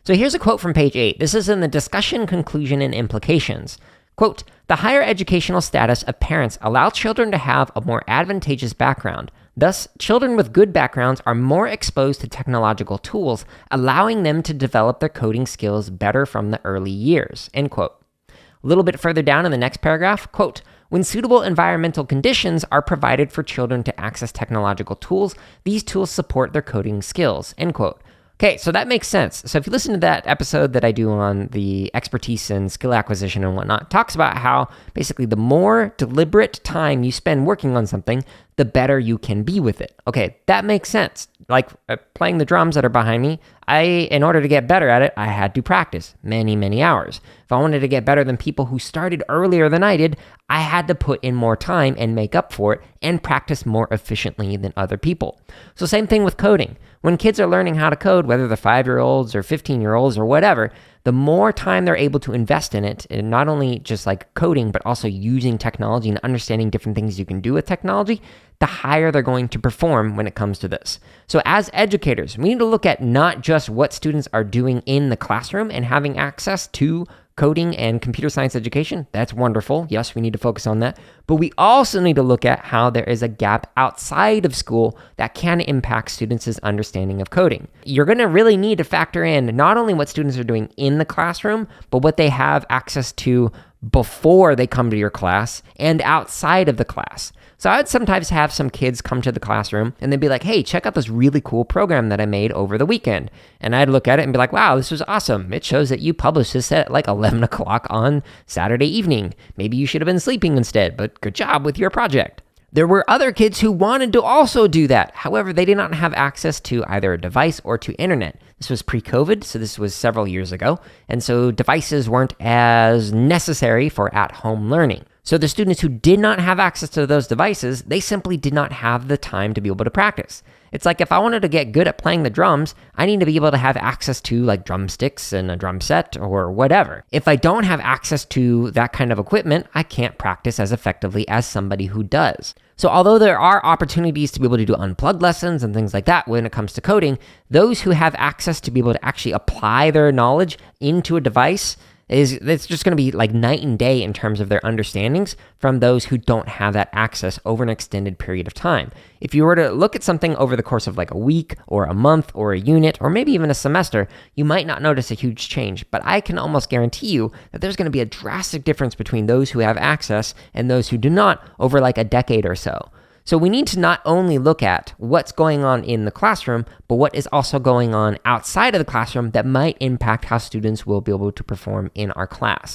So here's a quote from page 8. This is in the discussion, conclusion, and implications. Quote, "The higher educational status of parents allow children to have a more advantageous background. Thus, children with good backgrounds are more exposed to technological tools, allowing them to develop their coding skills better from the early years." End quote. A little bit further down in the next paragraph, quote, "When suitable environmental conditions are provided for children to access technological tools, these tools support their coding skills." End quote. Okay, so that makes sense. So if you listen to that episode that I do on the expertise and skill acquisition and whatnot, it talks about how basically the more deliberate time you spend working on something, the better you can be with it. Okay, that makes sense. Like playing the drums that are behind me, in order to get better at it, I had to practice many, many hours. If I wanted to get better than people who started earlier than I did, I had to put in more time and make up for it and practice more efficiently than other people. So same thing with coding. When kids are learning how to code, whether they're 5-year-olds or 15-year-olds or whatever, the more time they're able to invest in it, and not only just like coding, but also using technology and understanding different things you can do with technology, the higher they're going to perform when it comes to this. So as educators, we need to look at not just what students are doing in the classroom and having access to coding and computer science education. That's wonderful. Yes, we need to focus on that. But we also need to look at how there is a gap outside of school that can impact students' understanding of coding. You're going to really need to factor in not only what students are doing in the classroom, but what they have access to before they come to your class and outside of the class. So I would sometimes have some kids come to the classroom and they'd be like, "Hey, check out this really cool program that I made over the weekend." And I'd look at it and be like, "Wow, this was awesome. It shows that you published this at like 11 o'clock on Saturday evening. Maybe you should have been sleeping instead, but good job with your project." There were other kids who wanted to also do that. However, they did not have access to either a device or to internet. This was pre-COVID, so this was several years ago. And so devices weren't as necessary for at-home learning. So the students who did not have access to those devices, they simply did not have the time to be able to practice. It's like if I wanted to get good at playing the drums, I need to be able to have access to like drumsticks and a drum set or whatever. If I don't have access to that kind of equipment, I can't practice as effectively as somebody who does. So although there are opportunities to be able to do unplugged lessons and things like that when it comes to coding, those who have access to be able to actually apply their knowledge into a device, it's just going to be like night and day in terms of their understandings from those who don't have that access over an extended period of time. If you were to look at something over the course of like a week or a month or a unit or maybe even a semester, you might not notice a huge change, but I can almost guarantee you that there's going to be a drastic difference between those who have access and those who do not over like a decade or so. So we need to not only look at what's going on in the classroom, but what is also going on outside of the classroom that might impact how students will be able to perform in our class.